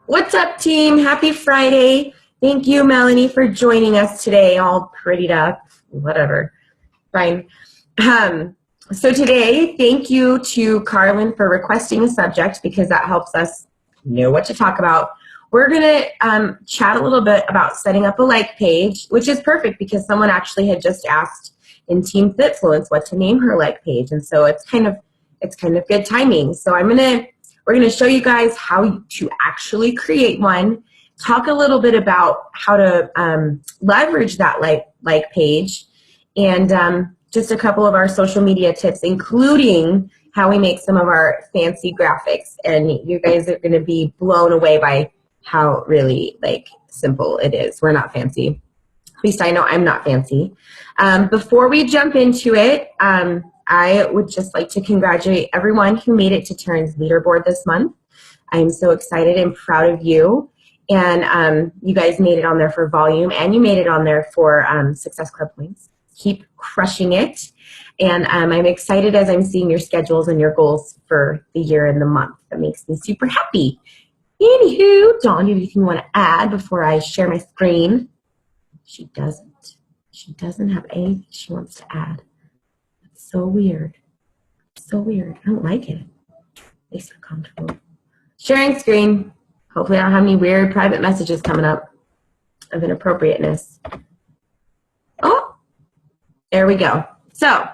What's up, team? Happy Friday. Thank you, Melanie, for joining us today, all prettied up. Whatever. Fine. Um, so today, thank you to Carlin for requesting a subject because that helps us know what to talk about. We're going to chat a little bit about setting up a like page, which is perfect because someone actually had just asked in Team Fitfluence what to name her like page. And so it's kind of good timing. So we're going to show you guys how to actually create one, talk a little bit about how to leverage that like page, and just a couple of our social media tips, including how we make some of our fancy graphics. And you guys are going to be blown away by how really simple it is. We're not fancy. At least I know I'm not fancy. Before we jump into it, I would just like to congratulate everyone who made it to Taryn's leaderboard this month. I'm so excited and proud of you. And you guys made it on there for volume, and you made it on there for Success Club points. Keep crushing it. And I'm excited as I'm seeing your schedules and your goals for the year and the month. That makes me super happy. Anywho, Dawn, do you have anything you want to add before I share my screen? She doesn't. She doesn't have anything she wants to add. It's so weird. So weird. I don't like it. Makes me comfortable. Sharing screen. Hopefully I don't have any weird private messages coming up of inappropriateness. Oh, there we go. So,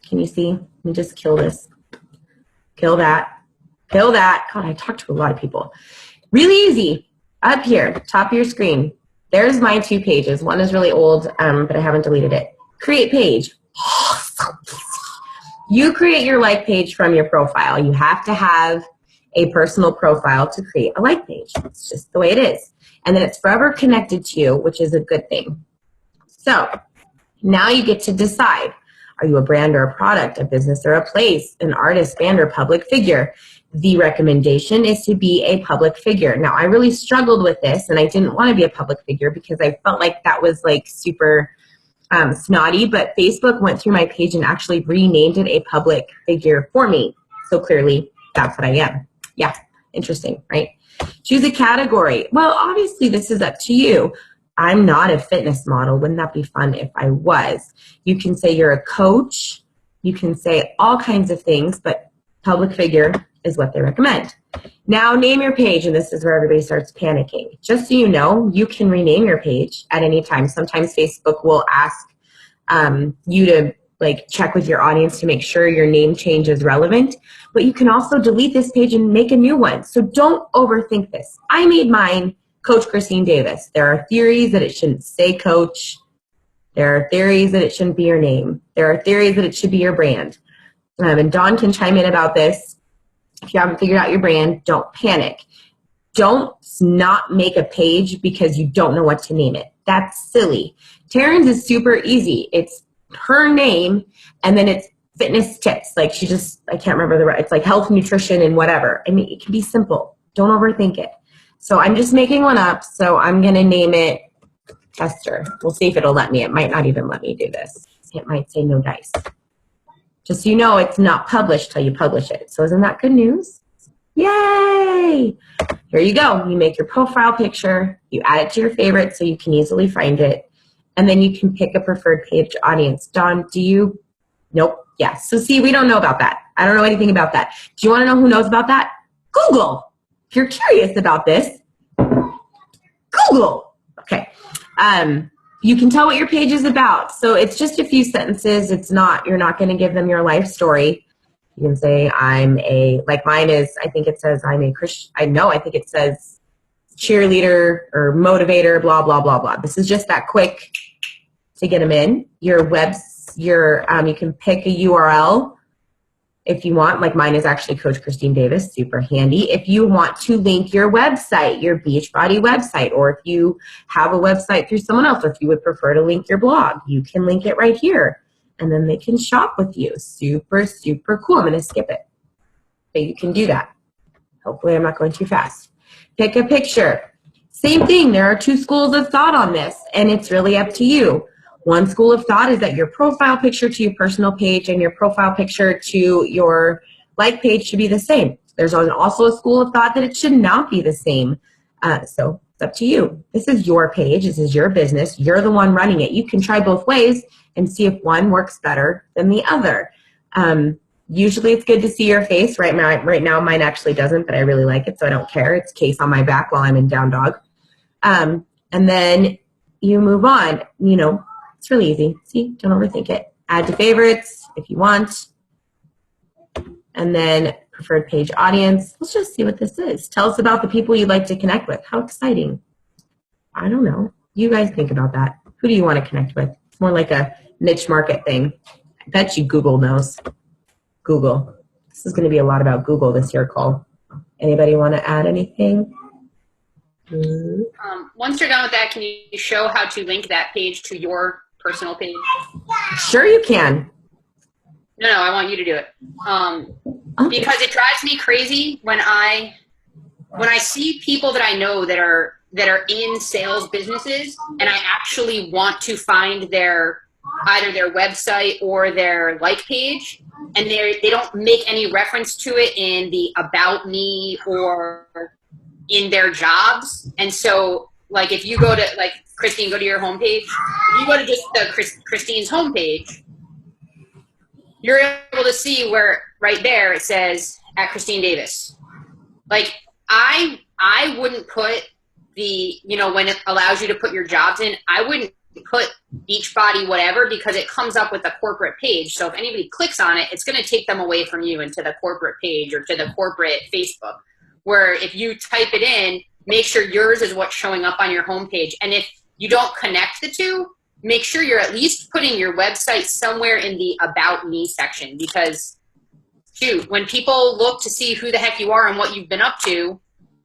can you see? Let me just kill this. Kill that. Kill that. God, I talk to a lot of people. Really easy. Up here, top of your screen. There's my 2 pages. One is really old, but I haven't deleted it. Create page. Oh, so easy. You create your like page from your profile. You have to have a personal profile to create a like page. It's just the way it is. And then it's forever connected to you, which is a good thing. So now you get to decide. Are you a brand or a product, a business or a place, an artist, band, or public figure? The recommendation is to be a public figure. Now, I really struggled with this, and I didn't want to be a public figure because I felt like that was super snotty, but Facebook went through my page and actually renamed it a public figure for me. So clearly, that's what I am. Yeah, interesting, right? Choose a category. Well, obviously, this is up to you. I'm not a fitness model. Wouldn't that be fun if I was? You can say you're a coach. You can say all kinds of things, but public figure is what they recommend. Now name your page, and this is where everybody starts panicking. Just so you know, you can rename your page at any time. Sometimes Facebook will ask you to check with your audience to make sure your name change is relevant, but you can also delete this page and make a new one. So don't overthink this. I made mine Coach Christine Davis. There are theories that it shouldn't say coach. There are theories that it shouldn't be your name. There are theories that it should be your brand. And Dawn can chime in about this. If you haven't figured out your brand, don't panic. Don't not make a page because you don't know what to name it. That's silly. Taryn's is super easy. It's her name, and then it's fitness tips. I can't remember it's health, nutrition, and whatever. I mean, it can be simple. Don't overthink it. So I'm just making one up, so I'm going to name it Tester. We'll see if it'll let me. It might not even let me do this. It might say no dice. Just so you know, it's not published till you publish it. So isn't that good news? Yay! Here you go. You make your profile picture. You add it to your favorites so you can easily find it. And then you can pick a preferred page audience. Dawn, do you? Nope. Yeah. So see, we don't know about that. I don't know anything about that. Do you want to know who knows about that? Google. If you're curious about this, Google. Okay. You can tell what your page is about. So it's just a few sentences. You're not going to give them your life story. You can say mine is, I think it says I'm a Christian. I think it says cheerleader or motivator, blah, blah, blah, blah. This is just that quick to get them in. You can pick a URL if you want. Mine is actually Coach Christine Davis, super handy. If you want to link your website, your Beachbody website, or if you have a website through someone else, or if you would prefer to link your blog, you can link it right here. And then they can shop with you. Super, super cool. I'm going to skip it. But you can do that. Hopefully I'm not going too fast. Pick a picture. Same thing. There are 2 schools of thought on this, and it's really up to you. One school of thought is that your profile picture to your personal page and your profile picture to your like page should be the same. There's also a school of thought that it should not be the same. So it's up to you. This is your page. This is your business. You're the one running it. You can try both ways and see if one works better than the other. Usually it's good to see your face. Right now mine actually doesn't, but I really like it, so I don't care. It's case on my back while I'm in down dog. And then you move on. You know, it's really easy. See, don't overthink it. Add to favorites if you want. And then preferred page audience. Let's just see what this is. Tell us about the people you'd like to connect with. How exciting. I don't know. You guys think about that. Who do you want to connect with? It's more like a niche market thing. I bet you Google knows. Google. This is going to be a lot about Google this year, Cole. Anybody want to add anything? Once you're done with that, can you show how to link that page to your personal page? Sure you can. No, I want you to do it. Okay. Because it drives me crazy when I see people that I know that are in sales businesses, and I actually want to find either their website or their like page, and they don't make any reference to it in the about me or in their jobs. And so, like, if you go to, like, Christine, go to your homepage. If you go to just the Christine's homepage, you're able to see where right there it says at Christine Davis. Like, I wouldn't put when it allows you to put your jobs in, I wouldn't put Beachbody whatever, because it comes up with a corporate page. So if anybody clicks on it, it's going to take them away from you into the corporate page or to the corporate Facebook. Where if you type it in, make sure yours is what's showing up on your homepage. And if you don't connect the two, make sure you're at least putting your website somewhere in the About Me section, because, shoot, when people look to see who the heck you are and what you've been up to,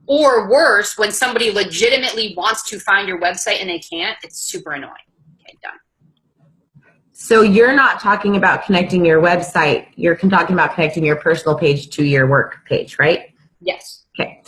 or worse, when somebody legitimately wants to find your website and they can't, it's super annoying. Okay, done. So you're not talking about connecting your website. You're talking about connecting your personal page to your work page, right? Yes. Okay.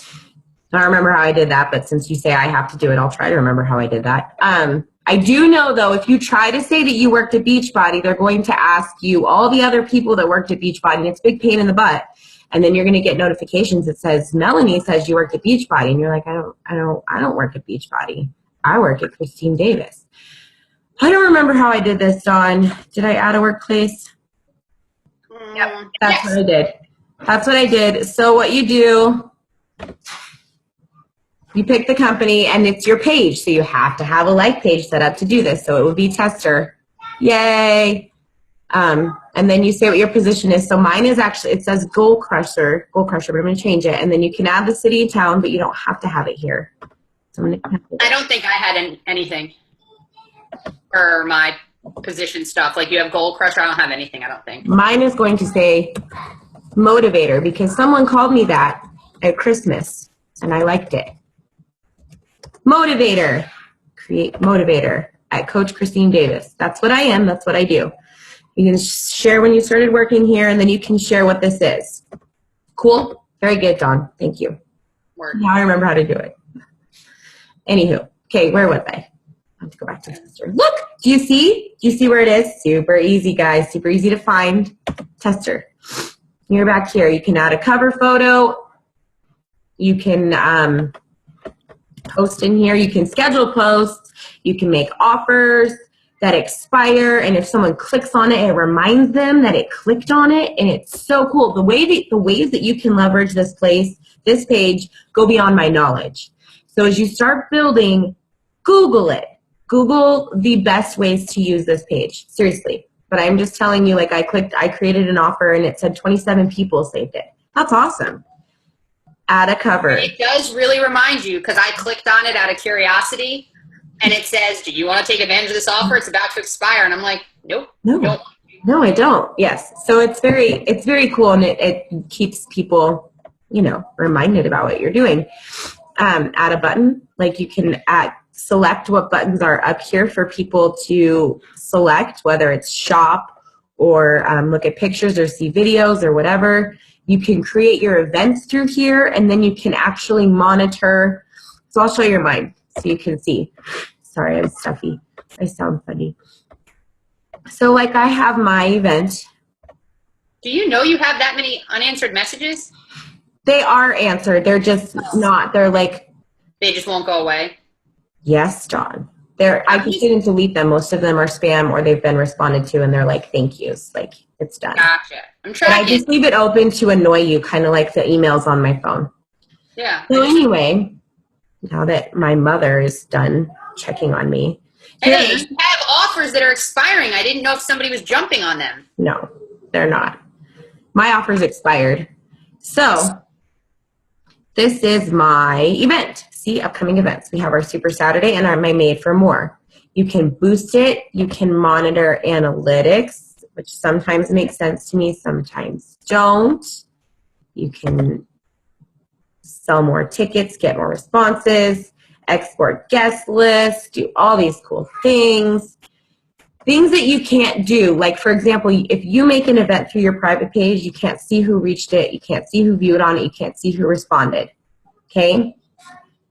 I don't remember how I did that, but since you say I have to do it, I'll try to remember how I did that. I do know, though, if you try to say that you worked at Beachbody, they're going to ask you all the other people that worked at Beachbody, and it's a big pain in the butt. And then you're going to get notifications that says, Melanie says you worked at Beachbody. And you're like, I don't work at Beachbody. I work at Christine Davis. I don't remember how I did this, Dawn. Did I add a workplace? Yep, that's what I did. That's what I did. So what you do, you pick the company, and it's your page. So you have to have a like page set up to do this. So it would be tester. Yay. And then you say what your position is. So mine is actually, it says Goal Crusher, but I'm going to change it. And then you can add the city and town, but you don't have to have it here. So I don't think I had anything for my position stuff. Like, you have Goal Crusher. I don't have anything, I don't think. Mine is going to say Motivator, because someone called me that at Christmas, and I liked it. Motivator. Create Motivator at Coach Christine Davis. That's what I am. That's what I do. You can share when you started working here, and then you can share what this is. Cool? Very good, Dawn. Thank you. Word. Now I remember how to do it. Anywho. Okay, where was I? I have to go back to tester. Look! Do you see? Do you see where it is? Super easy, guys. Super easy to find. Tester. You're back here. You can add a cover photo. You can post in here. You can schedule posts. You can make offers that expire, and if someone clicks on it, it reminds them that it clicked on it, and it's so cool. The ways that you can leverage this page go beyond my knowledge. So as you start building, Google it. Google the best ways to use this page, seriously. But I'm just telling you, like, I created an offer, and it said 27 people saved it. That's awesome. Add a cover. It does really remind you, because I clicked on it out of curiosity, and it says, do you want to take advantage of this offer? It's about to expire. And I'm like, nope. No, I don't. Yes. So it's very cool, and it keeps people, reminded about what you're doing. Add a button. Like, you can select what buttons are up here for people to select, whether it's shop or look at pictures or see videos or whatever. You can create your events through here, and then you can actually monitor. So I'll show you mine so you can see. Sorry, I'm stuffy. I sound funny. So, like, I have my event. Do you know you have that many unanswered messages? They are answered. They're just not. They're like, They just won't go away? Yes, John. I just didn't delete them. Most of them are spam or they've been responded to and they're like, thank yous. Like, it's done. Gotcha. I'm But I tracking. just leave it open to annoy you, kind of like the emails on my phone. Yeah. So anyway, now that my mother is done checking on me. Hey, you have offers that are expiring. I didn't know if somebody was jumping on them. No, they're not. My offer's expired. So this is my event. See, upcoming events. We have our Super Saturday and my Made for More. You can boost it. You can monitor analytics, which sometimes makes sense to me, sometimes don't. You can sell more tickets, get more responses, export guest lists, do all these cool things. Things that you can't do, like for example, if you make an event through your private page, you can't see who reached it, you can't see who viewed on it, you can't see who responded, okay?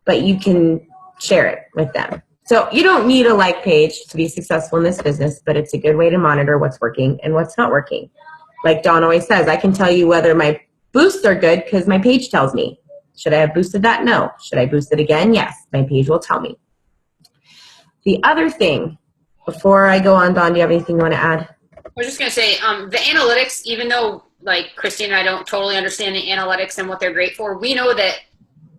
But you can share it with them. So you don't need a like page to be successful in this business, but it's a good way to monitor what's working and what's not working. Like Dawn always says, I can tell you whether my boosts are good because my page tells me. Should I have boosted that? No. Should I boost it again? Yes. My page will tell me. The other thing, before I go on, Dawn, do you have anything you want to add? I was just going to say, the analytics, even though like Christine and I don't totally understand the analytics and what they're great for, we know that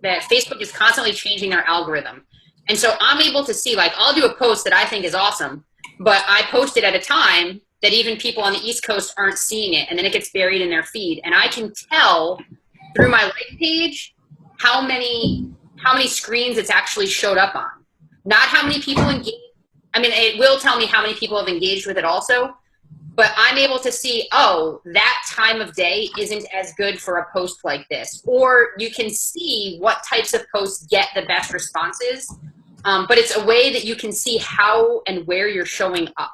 Facebook is constantly changing their algorithm. And so I'm able to see, like, I'll do a post that I think is awesome, but I post it at a time that even people on the East Coast aren't seeing it, and then it gets buried in their feed. And I can tell through my like page how many screens it's actually showed up on. Not how many people engage. I mean, it will tell me how many people have engaged with it also, but I'm able to see, oh, that time of day isn't as good for a post like this. Or you can see what types of posts get the best responses, but it's a way that you can see how and where you're showing up.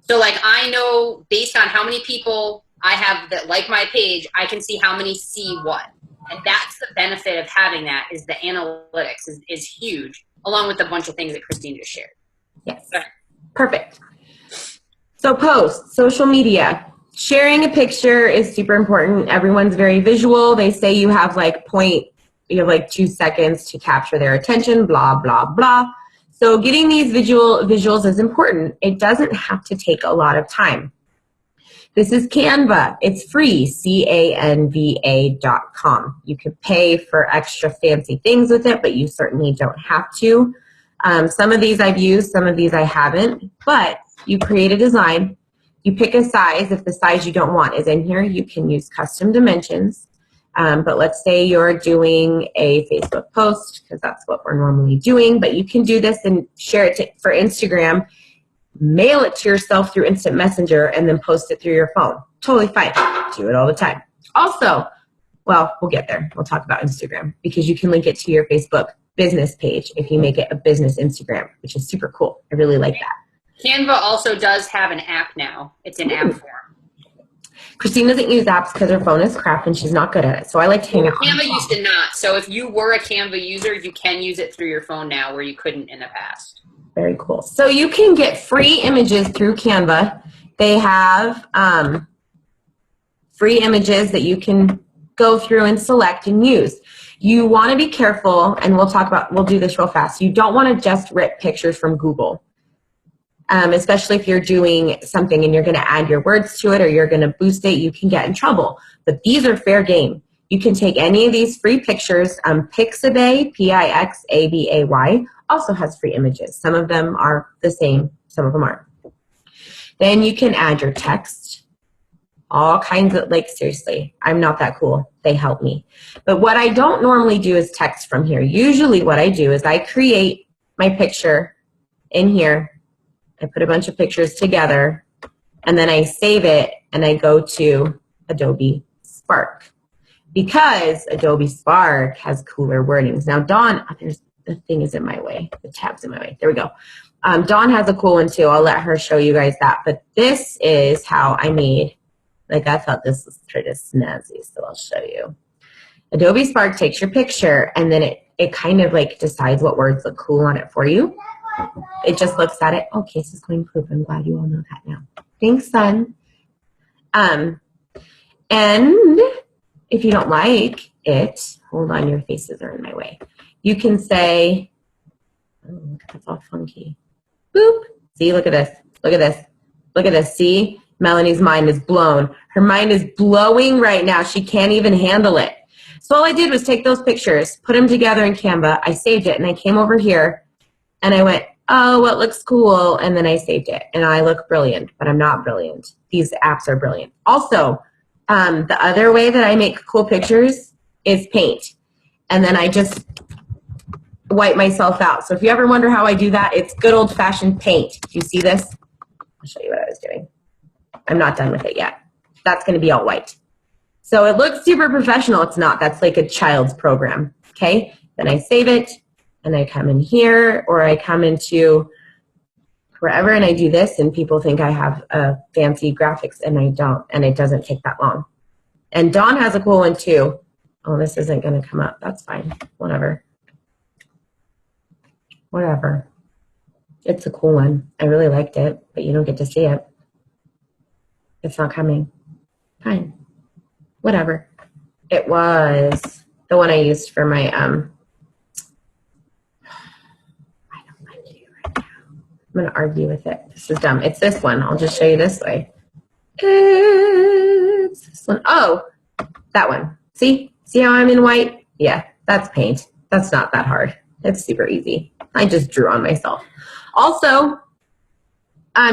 So like I know based on how many people I have that like my page, I can see how many see what. And that's the benefit of having that, is the analytics is huge, along with a bunch of things that Christine just shared. Yes. Perfect. So posts, social media. Sharing a picture is super important. Everyone's very visual. They say you have like 2 seconds to capture their attention, blah, blah, blah. So getting these visuals is important. It doesn't have to take a lot of time. This is Canva. It's free, canva.com. You can pay for extra fancy things with it, but you certainly don't have to. Some of these I've used, some of these I haven't, but you create a design, you pick a size. If the size you don't want is in here, you can use custom dimensions. But let's say you're doing a Facebook post, because that's what we're normally doing, but you can do this and share it for Instagram, mail it to yourself through Instant Messenger, and then post it through your phone. Totally fine. Do it all the time. Also, well, we'll get there. We'll talk about Instagram, because you can link it to your Facebook business page if you make it a business Instagram, which is super cool. I really like that. Canva also does have an app now. It's in app form. Christine doesn't use apps because her phone is crap and she's not good at it. So I like to hang out. Canva used to not. So if you were a Canva user, you can use it through your phone now where you couldn't in the past. Very cool. So you can get free images through Canva. They have free images that you can go through and select and use. You want to be careful, and we'll do this real fast. You don't want to just rip pictures from Google, especially if you're doing something and you're going to add your words to it or you're going to boost it. You can get in trouble. But these are fair game. You can take any of these free pictures. Pixabay, Pixabay, also has free images. Some of them are the same, some of them aren't. Then you can add your text. All kinds of, like, seriously, I'm not that cool. They help me. But what I don't normally do is text from here. Usually what I do is I create my picture in here. I put a bunch of pictures together, and then I save it, and I go to Adobe Spark, because Adobe Spark has cooler wordings. Now, Dawn, the thing is in my way. The tab's in my way. There we go. Dawn has a cool one, too. I'll let her show you guys that. But this is how I made, like, I thought this was pretty snazzy, so I'll show you. Adobe Spark takes your picture, and then it kind of, like, decides what words look cool on it for you. It just looks at it. Oh, Case is going poop. I'm glad you all know that now. Thanks, son. And if you don't like it, hold on, your faces are in my way. You can say, oh, that's all funky. Boop. See, look at this. Look at this. Look at this. See, Melanie's mind is blown. Her mind is blowing right now. She can't even handle it. So all I did was take those pictures, put them together in Canva. I saved it, and I came over here, and I went, oh, it looks cool, and then I saved it. And I look brilliant, but I'm not brilliant. These apps are brilliant. Also, the other way that I make cool pictures is paint. And then I just wipe myself out. So if you ever wonder how I do that, it's good old-fashioned paint. Do you see this? I'll show you what I was doing. I'm not done with it yet. That's going to be all white. So it looks super professional. It's not. That's like a child's program. Okay? Then I save it, and I come in here, or I come into wherever, and I do this, and people think I have fancy graphics, and I don't, and it doesn't take that long. And Dawn has a cool one, too. Oh, this isn't going to come up. That's fine. Whatever. Whatever. It's a cool one. I really liked it, but you don't get to see it. It's not coming. Fine. Whatever. It was the one I used for my, I don't like you right now. I'm going to argue with it. This is dumb. It's this one. I'll just show you this way. It's this one. Oh, that one. See? See how I'm in white? Yeah, that's paint. That's not that hard. It's super easy. I just drew on myself. Also,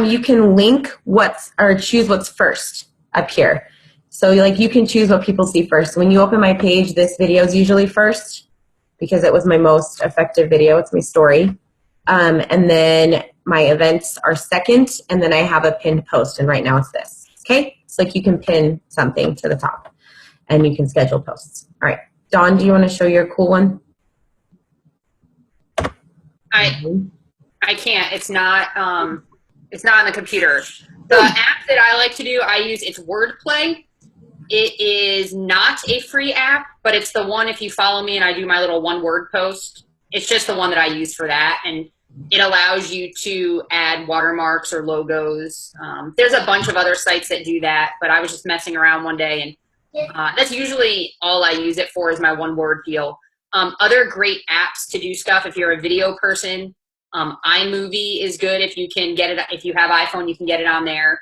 you can link or choose what's first up here. So like you can choose what people see first. When you open my page, this video is usually first because it was my most effective video. It's my story. And then my events are second, and then I have a pinned post, and right now it's this. Okay? It's like you can pin something to the top, and you can schedule posts. All right. Dawn, do you want to show your cool one? I can't. It's not on the computer. The app that I like to do, it's Wordplay. It is not a free app, but it's the one, if you follow me and I do my little one word post, it's just the one that I use for that. And it allows you to add watermarks or logos. There's a bunch of other sites that do that, but I was just messing around one day, and that's usually all I use it for is my one word deal. Other great apps to do stuff if you're a video person. iMovie is good if you can get it. If you have iPhone, you can get it on there.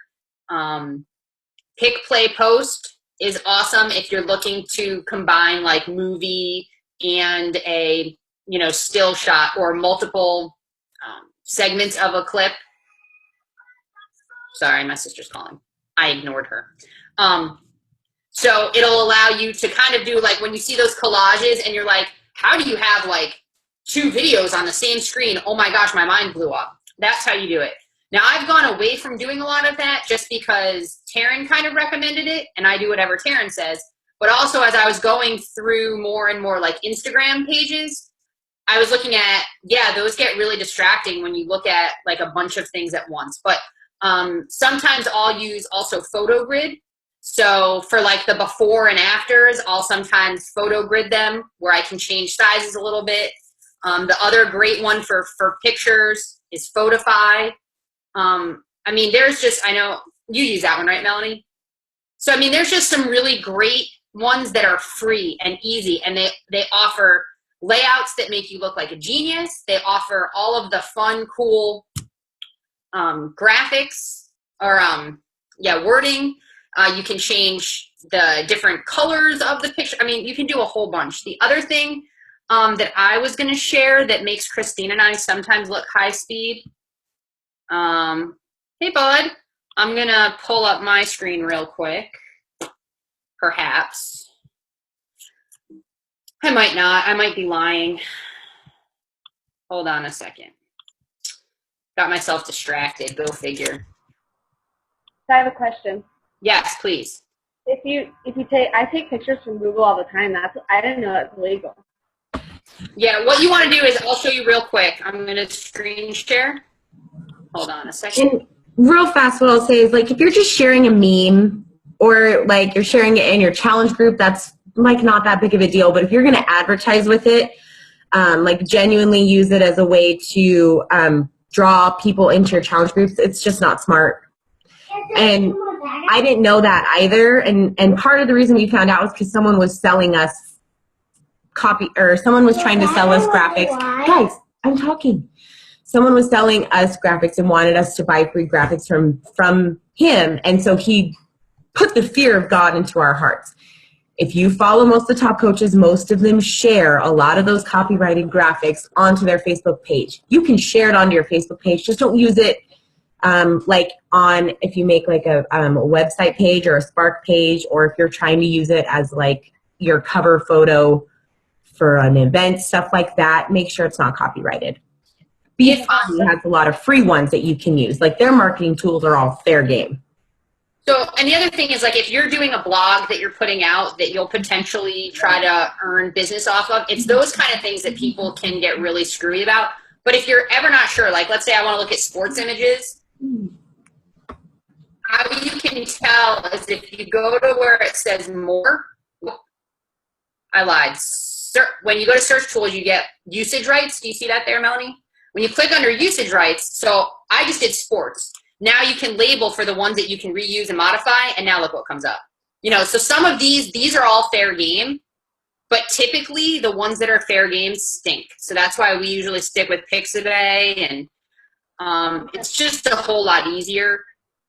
Pick, Play, Post is awesome if you're looking to combine like movie and a still shot or multiple segments of a clip. Sorry, my sister's calling. I ignored her. So it'll allow you to kind of do like when you see those collages and you're like, how do you have like 2 videos on the same screen? Oh my gosh, my mind blew up. That's how you do it. Now I've gone away from doing a lot of that just because Taryn kind of recommended it, and I do whatever Taryn says. But also as I was going through more and more like Instagram pages, I was looking at, those get really distracting when you look at like a bunch of things at once. But sometimes I'll use also PhotoGrid. So for like the before and afters, I'll sometimes photo grid them where I can change sizes a little bit. The other great one for pictures is Photify. I mean, I know you use that one, right, Melanie? So, I mean, there's just some really great ones that are free and easy, and they offer layouts that make you look like a genius. They offer all of the fun, cool graphics or, wording. You can change the different colors of the picture. I mean, you can do a whole bunch. The other thing that I was going to share that makes Christine and I sometimes look high speed. Hey, bud. I'm going to pull up my screen real quick. Perhaps. I might not. I might be lying. Hold on a second. Got myself distracted. Go figure. I have a question. Yes, please. I take pictures from Google all the time. I didn't know that's illegal. Yeah, what you want to do is I'll show you real quick. I'm going to screen share. Hold on a second. And real fast, what I'll say is like if you're just sharing a meme or like you're sharing it in your challenge group, that's like not that big of a deal. But if you're going to advertise with it, like genuinely use it as a way to draw people into your challenge groups, it's just not smart. And I didn't know that either. And part of the reason we found out was because someone was selling us someone was trying to sell us graphics. Guys, I'm talking. Someone was selling us graphics and wanted us to buy free graphics from him. And so he put the fear of God into our hearts. If you follow most of the top coaches, most of them share a lot of those copyrighted graphics onto their Facebook page. You can share it onto your Facebook page. Just don't use it if you make like a website page or a Spark page, or if you're trying to use it as like your cover photo for an event, stuff like that, make sure it's not copyrighted. BeFunny has a lot of free ones that you can use. Like their marketing tools are all fair game. So, and the other thing is, like, if you're doing a blog that you're putting out that you'll potentially try to earn business off of, it's those kind of things that people can get really screwy about. But if you're ever not sure, like, let's say I want to look at sports images, how you can tell is if you go to where it says more. I lied. When you go to search tools, you get usage rights. Do you see that there, Melanie? When you click under usage rights, so I just did sports. Now you can label for the ones that you can reuse and modify, and now look what comes up. You know, so some of these are all fair game, but typically the ones that are fair game stink. So that's why we usually stick with Pixabay, and it's just a whole lot easier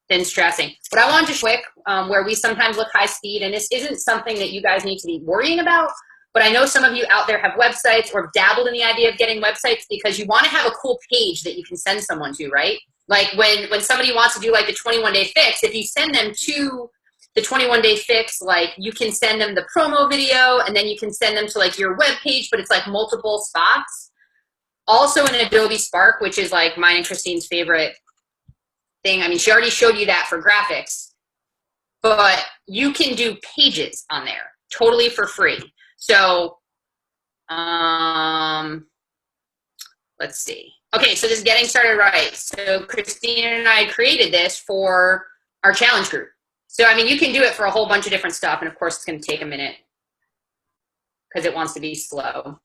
than stressing. But I wanted to quick where we sometimes look high speed, and this isn't something that you guys need to be worrying about, but I know some of you out there have websites or have dabbled in the idea of getting websites because you want to have a cool page that you can send someone to, right? Like when somebody wants to do like the 21-day fix, if you send them to the 21-day fix, like you can send them the promo video and then you can send them to like your web page, but it's like multiple spots. Also in Adobe Spark, which is like mine and Christine's favorite thing. I mean, she already showed you that for graphics, but you can do pages on there totally for free. So, let's see. Okay, so this is getting started right. So Christine and I created this for our challenge group. So, I mean, you can do it for a whole bunch of different stuff. And of course, it's going to take a minute because it wants to be slow.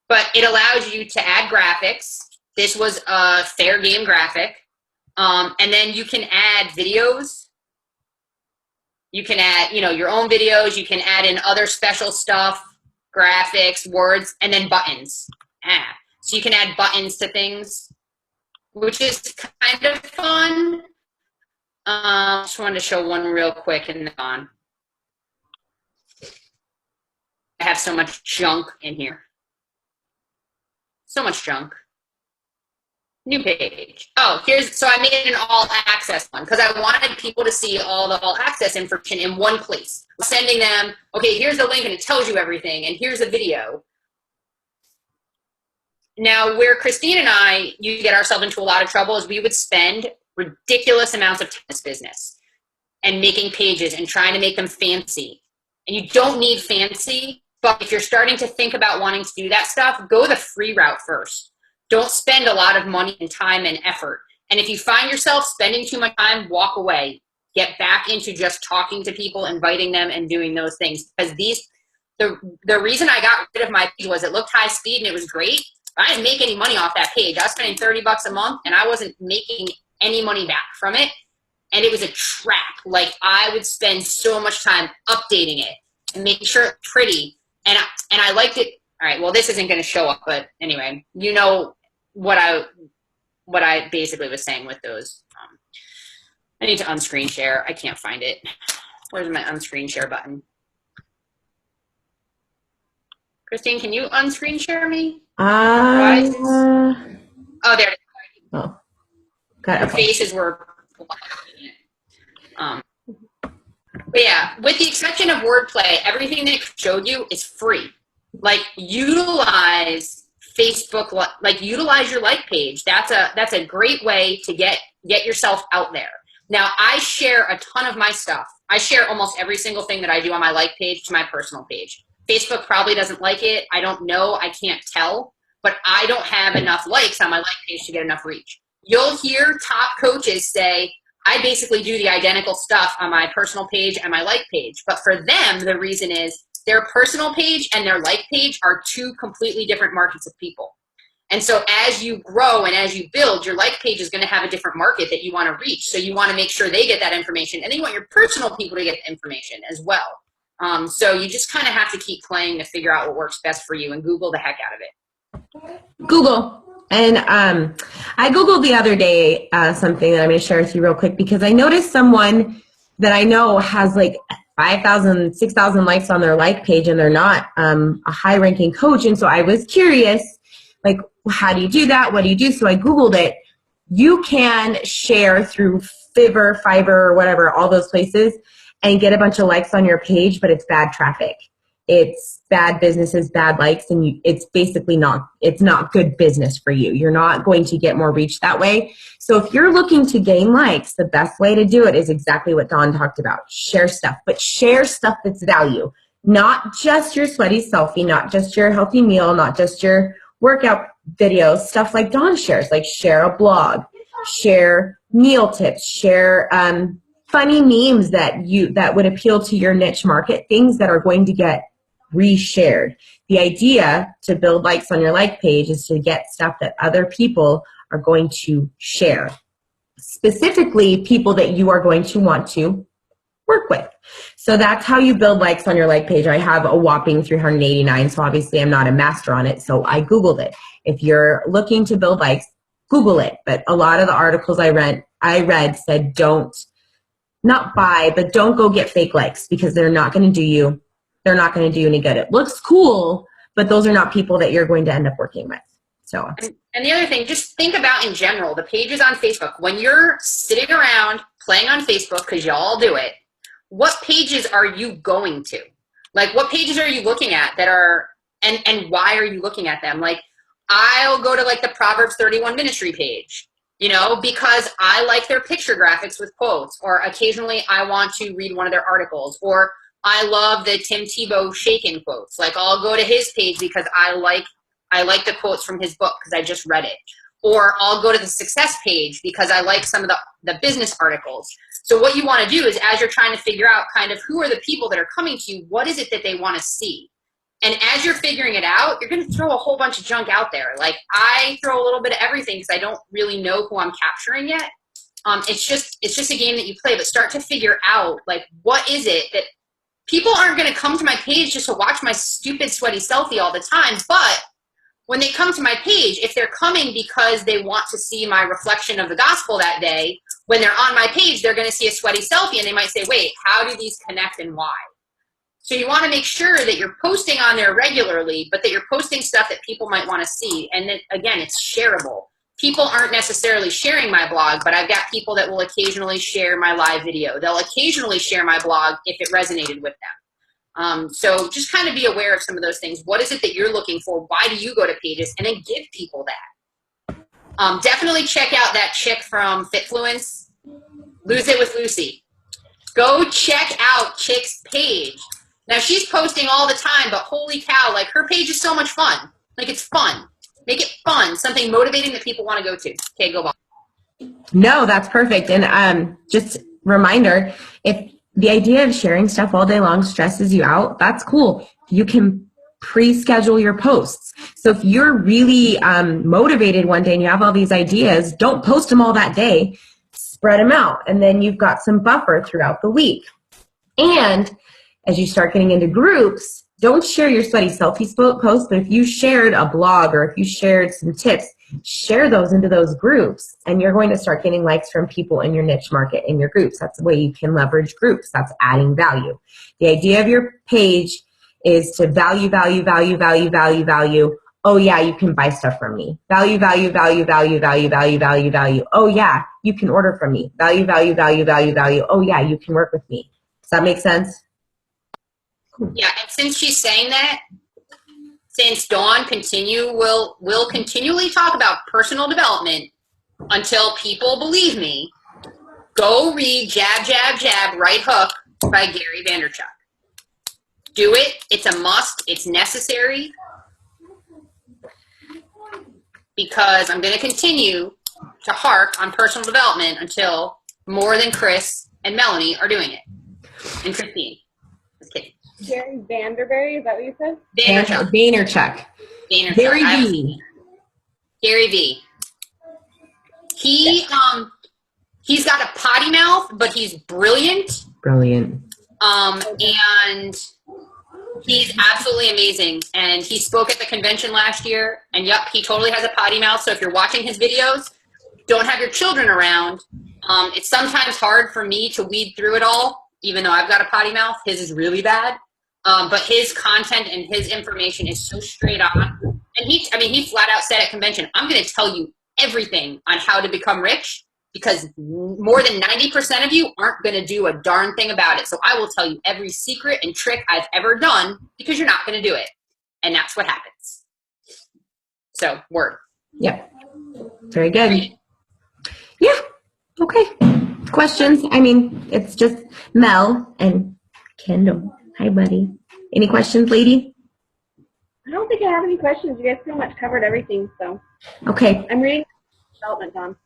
But it allows you to add graphics. This was a fair game graphic. And then you can add videos. You can add, you know, your own videos. You can add in other special stuff, graphics, words, and then buttons. So you can add buttons to things, which is kind of fun. Just wanted to show one real quick and then on. I have so much junk in here. So much junk. New page. Oh, so I made an all access one because I wanted people to see all the all access information in one place. Sending them, okay, here's the link and it tells you everything, and here's a video. Now, where Christine and I used to get ourselves into a lot of trouble is we would spend ridiculous amounts of time in this business and making pages and trying to make them fancy. And you don't need fancy, but if you're starting to think about wanting to do that stuff, go the free route first. Don't spend a lot of money and time and effort. And if you find yourself spending too much time, walk away. Get back into just talking to people, inviting them, and doing those things. Because the reason I got rid of my page was it looked high speed and it was great. I didn't make any money off that page. I was spending $30 a month and I wasn't making any money back from it. And it was a trap. Like I would spend so much time updating it and making sure it's pretty. And I liked it. All right, well, this isn't going to show up, but anyway, you know what I basically was saying with those. I need to unscreen share. I can't find it. Where's my unscreen share button? Christine, can you unscreen share me? Oh, there it is. Oh, got Your it. faces were but yeah, with the exception of wordplay, everything they showed you is free. Like utilize Facebook, like utilize your like page. That's a great way to get yourself out there. Now I share a ton of my stuff. I share almost every single thing that I do on my like page to my personal page. Facebook probably doesn't like it. I don't know. I can't tell. But I don't have enough likes on my like page to get enough reach. You'll hear top coaches say, I basically do the identical stuff on my personal page and my like page. But for them, the reason is their personal page and their like page are two completely different markets of people. And so as you grow and as you build, your like page is going to have a different market that you want to reach. So you want to make sure they get that information, and then you want your personal people to get the information as well. So you just kind of have to keep playing to figure out what works best for you and Google the heck out of it. Google. And I Googled the other day something that I'm going to share with you real quick, because I noticed someone that I know has like 5,000, 6,000 likes on their like page, and they're not a high ranking coach. And so I was curious, like, how do you do that? What do you do? So I Googled it. You can share through Fiverr, or whatever, all those places, and get a bunch of likes on your page, but it's bad traffic. It's bad businesses, bad likes, and it's basically it's not good business for you. You're not going to get more reach that way. So if you're looking to gain likes, the best way to do it is exactly what Dawn talked about. Share stuff, but share stuff that's value. Not just your sweaty selfie, not just your healthy meal, not just your workout videos, stuff like Dawn shares, like share a blog, share meal tips, share funny memes that would appeal to your niche market, things that are going to get reshared. The idea to build likes on your like page is to get stuff that other people are going to share, specifically people that you are going to want to work with. So that's how you build likes on your like page. I have a whopping 389, so obviously I'm not a master on it, so I Googled it. If you're looking to build likes, Google it. But a lot of the articles I read said not buy, but don't go get fake likes, because they're not going to do you any good. It looks cool, but those are not people that you're going to end up working with. So, and the other thing, just think about in general, the pages on Facebook. When you're sitting around playing on Facebook, because y'all do it, what pages are you going to? Like, what pages are you looking at that are, and why are you looking at them? Like, I'll go to like the Proverbs 31 ministry page, because I like their picture graphics with quotes, or occasionally I want to read one of their articles, or I love the Tim Tebow Shaken quotes. Like, I'll go to his page because I like the quotes from his book because I just read it. Or I'll go to the success page because I like some of the business articles. So what you want to do is, as you're trying to figure out kind of who are the people that are coming to you, what is it that they want to see? And as you're figuring it out, you're going to throw a whole bunch of junk out there. Like, I throw a little bit of everything because I don't really know who I'm capturing yet. It's just a game that you play, but start to figure out, like, what is it that people aren't going to come to my page just to watch my stupid sweaty selfie all the time. But when they come to my page, if they're coming because they want to see my reflection of the gospel that day, when they're on my page, they're going to see a sweaty selfie and they might say, wait, how do these connect and why? So you want to make sure that you're posting on there regularly, but that you're posting stuff that people might want to see. And then, again, it's shareable. People aren't necessarily sharing my blog, but I've got people that will occasionally share my live video. They'll occasionally share my blog if it resonated with them. So just kind of be aware of some of those things. What is it that you're looking for? Why do you go to pages? And then give people that. Definitely check out that chick from Fitfluence, Lose It with Lucy. Go check out Chick's page. Now, she's posting all the time, but holy cow, like, her page is so much fun. Like, it's fun. Make it fun, something motivating that people want to go to. Okay, go Bob. no, that's perfect. And just reminder, if the idea of sharing stuff all day long stresses you out, that's cool. You can pre-schedule your posts. So if you're really motivated one day and you have all these ideas, don't post them all that day. Spread them out, and then you've got some buffer throughout the week. And as you start getting into groups, don't share your sweaty selfie post, but if you shared a blog or if you shared some tips, share those into those groups, and you're going to start getting likes from people in your niche market, in your groups. That's the way you can leverage groups. That's adding value. The idea of your page is to value. Oh yeah, you can buy stuff from me. Value. Oh yeah, you can order from me. Value. Oh yeah, you can work with me. Does that make sense? Yeah, and since she's saying that, since Dawn will continually talk about personal development until people believe me, go read Jab, Jab, Jab, Right Hook by Gary Vaynerchuk. Do it. It's a must. It's necessary. Because I'm going to continue to harp on personal development until more than Chris and Melanie are doing it. And Christine. Just kidding. Gary Vanderberry, is that what you said? Vaynerchuk. Vaynerchuk. Vaynerchuk. Very V. Gary V. He's got a potty mouth, but he's brilliant. Brilliant. And he's absolutely amazing. And he spoke at the convention last year. And yep, he totally has a potty mouth. So if you're watching his videos, don't have your children around. It's sometimes hard for me to weed through it all, even though I've got a potty mouth. His is really bad. But his content and his information is so straight on. And he flat out said at convention, I'm going to tell you everything on how to become rich, because more than 90% of you aren't going to do a darn thing about it. So I will tell you every secret and trick I've ever done, because you're not going to do it. And that's what happens. So, word. Yep. Very good. Yeah. Okay. Questions? I mean, it's just Mel and Kendall. Hi, buddy. Any questions, lady? I don't think I have any questions. You guys pretty much covered everything, so. Okay. I'm reading development, Tom.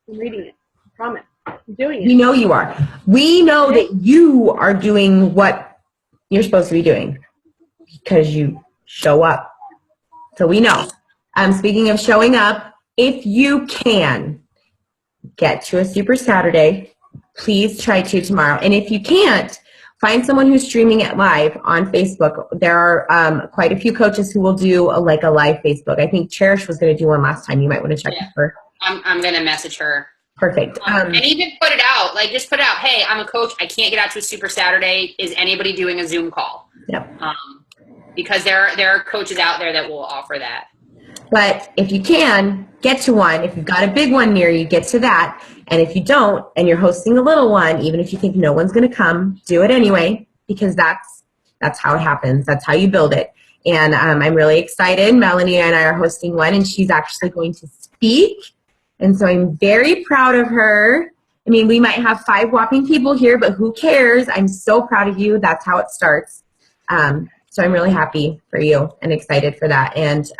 I'm reading it. I promise. I'm doing We it. know you are. We know that you are doing what you're supposed to be doing because you show up. So we know. Speaking of showing up, if you can get to a Super Saturday, please try to tomorrow. And if you can't, find someone who's streaming it live on Facebook. There are quite a few coaches who will do a live Facebook. I think Cherish was going to do one last time. You might want to check with her. I'm going to message her. Perfect. And even put it out, like just put it out, hey, I'm a coach. I can't get out to a Super Saturday. Is anybody doing a Zoom call? Yep. Because there are coaches out there that will offer that. But if you can, get to one. If you've got a big one near you, get to that. And if you don't, and you're hosting a little one, even if you think no one's going to come, do it anyway, because that's how it happens. That's how you build it. And I'm really excited. Melanie and I are hosting one, and she's actually going to speak. And so I'm very proud of her. I mean, we might have 5 whopping people here, but who cares? I'm so proud of you. That's how it starts. So I'm really happy for you and excited for that. And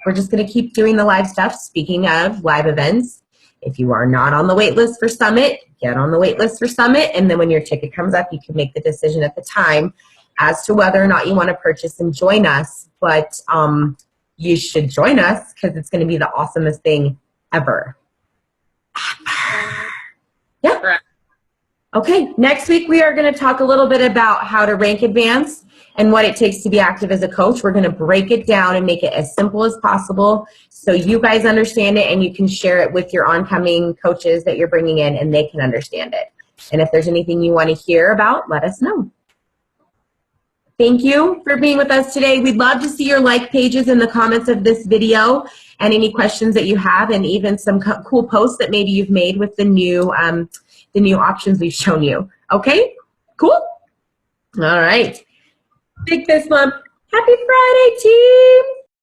we're just going to keep doing the live stuff. Speaking of live events, if you are not on the wait list for Summit, get on the wait list for Summit. And then when your ticket comes up, you can make the decision at the time as to whether or not you want to purchase and join us. But you should join us because it's going to be the awesomest thing ever. Yeah. Correct. Okay. Next week, we are going to talk a little bit about how to rank advance and what it takes to be active as a coach. We're going to break it down and make it as simple as possible so you guys understand it and you can share it with your oncoming coaches that you're bringing in and they can understand it. And if there's anything you want to hear about, let us know. Thank you for being with us today. We'd love to see your like pages in the comments of this video and any questions that you have, and even some cool posts that maybe you've made with the new options we've shown you. Okay? Cool? All right. Big fist bump. Happy Friday, team.